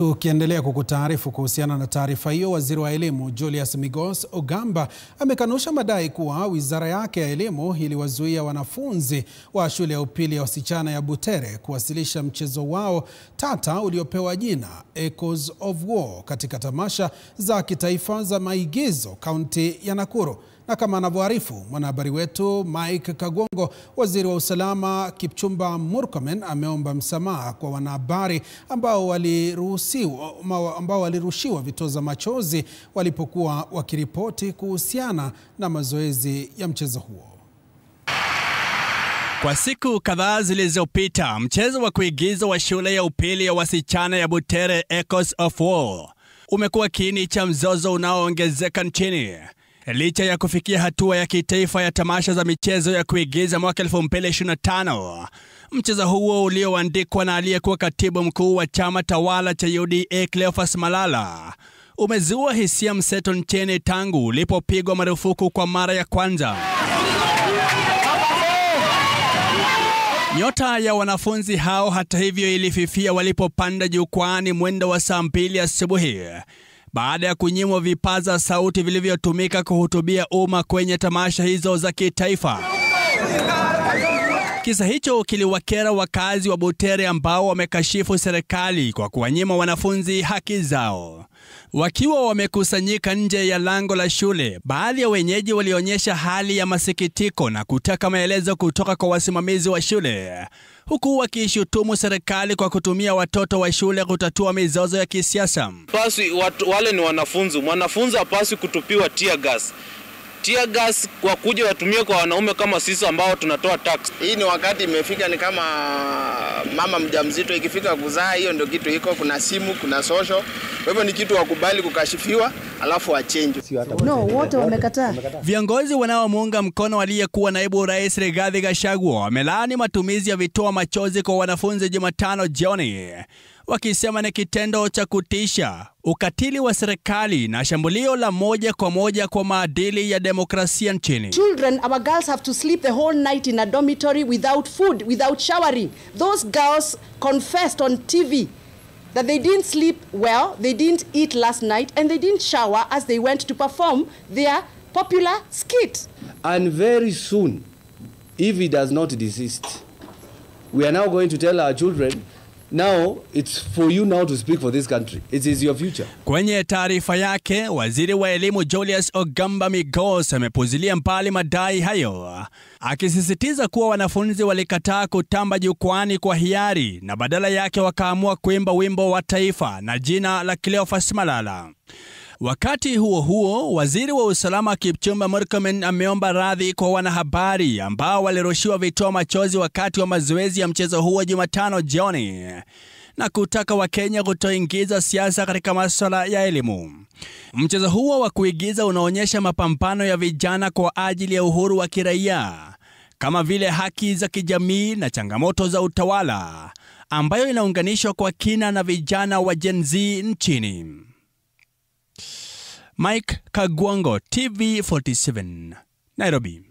Tukiendelea kukutaarifu kuhusiana na taarifa hiyo, waziri wa elimu Julius Migos Ogamba amekanusha madai kuwa wizara yake ya elimu iliwazuia wanafunzi wa shule ya upili ya wasichana ya Butere kuwasilisha mchezo wao tata uliopewa jina Echoes of War katika tamasha za kitaifa za maigizo kaunti ya Nakuru. Na kama anavyoarifu mwanahabari wetu Mike Kagwongo, waziri wa usalama Kipchumba Murkomen ameomba msamaha kwa wanahabari ambao walirushiwa vitoza machozi walipokuwa wakiripoti kuhusiana na mazoezi ya mchezo huo. Kwa siku kadhaa zilizopita, mchezo wa kuigiza wa shule ya upili ya wasichana ya Butere Echoes of War umekuwa kiini cha mzozo unaoongezeka nchini. Licha ya kufikia hatua ya kitaifa ya tamasha za michezo ya kuigiza mwaka 2025, mchezo huo ulioandikwa na aliyekuwa katibu mkuu wa chama tawala cha UDA Cleophas Malala umezua hisia mseto nchini tangu ulipopigwa marufuku kwa mara ya kwanza. Nyota ya wanafunzi hao hata hivyo ilififia walipopanda jukwani mwendo wa saa 2 asubuhi baada ya kunyimwa vipaza sauti vilivyotumika kuhutubia umma kwenye tamasha hizo za kitaifa. Kisa hicho kiliwakera wakazi wa Butere ambao wamekashifu serikali kwa kuwanyima wanafunzi haki zao. Wakiwa wamekusanyika nje ya lango la shule, baadhi ya wenyeji walionyesha hali ya masikitiko na kutaka maelezo kutoka kwa wasimamizi wa shule, huku wakishutumu serikali kwa kutumia watoto wa shule kutatua mizozo ya kisiasa. Wale ni wanafunzi. Mwanafunzi hapaswi kutupiwa tear gas. Tear gas kwa kuja watumie kwa wanaume kama sisi ambao tunatoa tax. Hii ni wakati imefika, ni kama mama mjamzito ikifika kuzaa, hiyo ndio kitu iko, kuna simu, kuna social. Kwa hivyo ni kitu wakubali kukashifiwa alafu wachange. No, wote wamekataa. Viongozi wanaomuunga mkono aliyekuwa naibu rais Rigathi Gachagua wamelaani matumizi ya vitoa machozi kwa wanafunzi Jumatano jioni, wakisema ni kitendo cha kutisha, ukatili wa serikali na shambulio la moja kwa moja kwa maadili ya demokrasia nchini. Children, our girls have to sleep the whole night in a dormitory without food, without showering. Those girls confessed on TV that they didn't sleep well, they didn't eat last night, and they didn't shower as they went to perform their popular skit. And very soon, if he does not desist, we are now going to tell our children, now it's for you now to speak for this country. It is your future. Kwenye taarifa yake, waziri wa elimu Julius Ogamba Migos amepuzilia mbali madai hayo, akisisitiza kuwa wanafunzi walikataa kutamba jukwani kwa hiari na badala yake wakaamua kuimba wimbo wa taifa na jina la Cleophas Malala. Wakati huo huo, waziri wa usalama Kipchumba Murkomen ameomba radhi kwa wanahabari ambao walirushiwa vitoa machozi wakati wa mazoezi ya mchezo huo Jumatano jioni, na kutaka Wakenya kutoingiza siasa katika masuala ya elimu. Mchezo huo wa kuigiza unaonyesha mapambano ya vijana kwa ajili ya uhuru wa kiraia, kama vile haki za kijamii na changamoto za utawala, ambayo inaunganishwa kwa kina na vijana wa Gen Z nchini. Mike Kagwongo, TV47, Nairobi.